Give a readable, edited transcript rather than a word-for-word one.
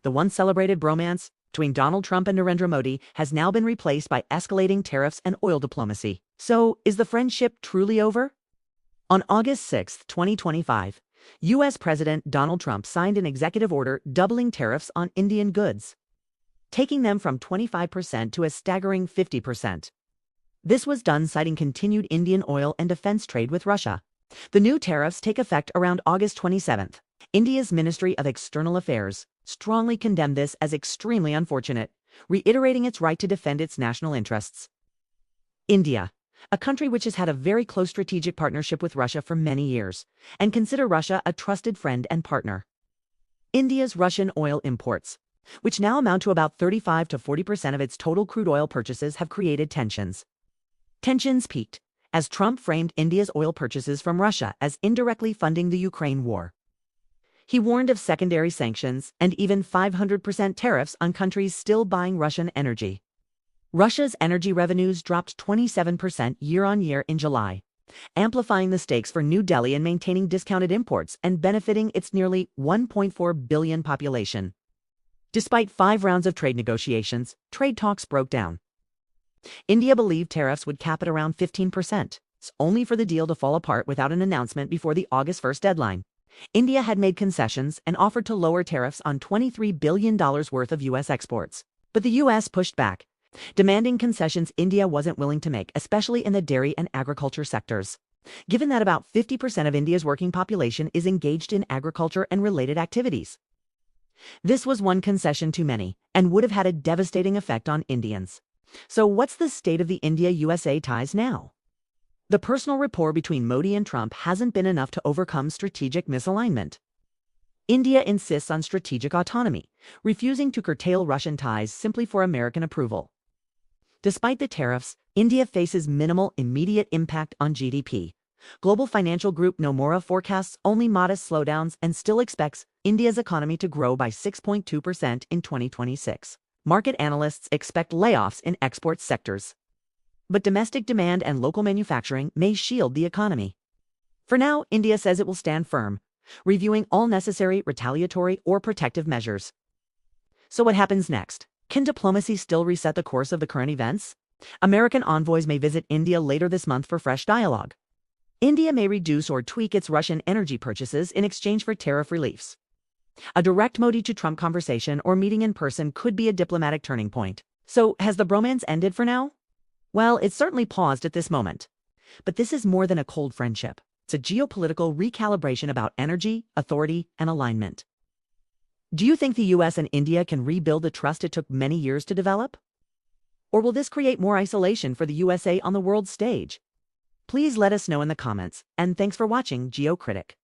The once celebrated bromance between Donald Trump and Narendra Modi has now been replaced by escalating tariffs and oil diplomacy. So, is the friendship truly over? On August 6, 2025, U.S. President Donald Trump signed an executive order doubling tariffs on Indian goods, taking them from 25% to a staggering 50%. This was done citing continued Indian oil and defense trade with Russia. The new tariffs take effect around August 27th. India's Ministry of External Affairs strongly condemned this as extremely unfortunate, reiterating its right to defend its national interests. India, a country which has had a very close strategic partnership with Russia for many years, and consider Russia a trusted friend and partner. India's Russian oil imports, which now amount to about 35 to 40% of its total crude oil purchases, have created tensions. Tensions peaked as Trump framed India's oil purchases from Russia as indirectly funding the Ukraine war. He warned of secondary sanctions and even 500% tariffs on countries still buying Russian energy. Russia's energy revenues dropped 27% year-on-year in July, amplifying the stakes for New Delhi in maintaining discounted imports and benefiting its nearly 1.4 billion population. Despite 5 rounds of trade negotiations, trade talks broke down. India believed tariffs would cap at around 15%, only for the deal to fall apart without an announcement before the August 1st deadline. India had made concessions and offered to lower tariffs on $23 billion worth of U.S. exports. But the U.S. pushed back, demanding concessions India wasn't willing to make, especially in the dairy and agriculture sectors. Given that about 50% of India's working population is engaged in agriculture and related activities. This was one concession too many, and would have had a devastating effect on Indians. So what's the state of the India-USA ties now? The personal rapport between Modi and Trump hasn't been enough to overcome strategic misalignment. India insists on strategic autonomy, refusing to curtail Russian ties simply for American approval. Despite the tariffs, India faces minimal immediate impact on GDP. Global financial group Nomura forecasts only modest slowdowns and still expects India's economy to grow by 6.2% in 2026. Market analysts expect layoffs in export sectors. But domestic demand and local manufacturing may shield the economy. For now, India says it will stand firm, reviewing all necessary retaliatory or protective measures. So what happens next? Can diplomacy still reset the course of the current events? American envoys may visit India later this month for fresh dialogue. India may reduce or tweak its Russian energy purchases in exchange for tariff reliefs. A direct Modi to Trump conversation or meeting in person could be a diplomatic turning point. So, has the bromance ended for now? Well, it's certainly paused at this moment. But this is more than a cold friendship. It's a geopolitical recalibration about energy, authority, and alignment. Do you think the U.S. and India can rebuild the trust it took many years to develop? Or will this create more isolation for the USA on the world stage? Please let us know in the comments, and thanks for watching Critik.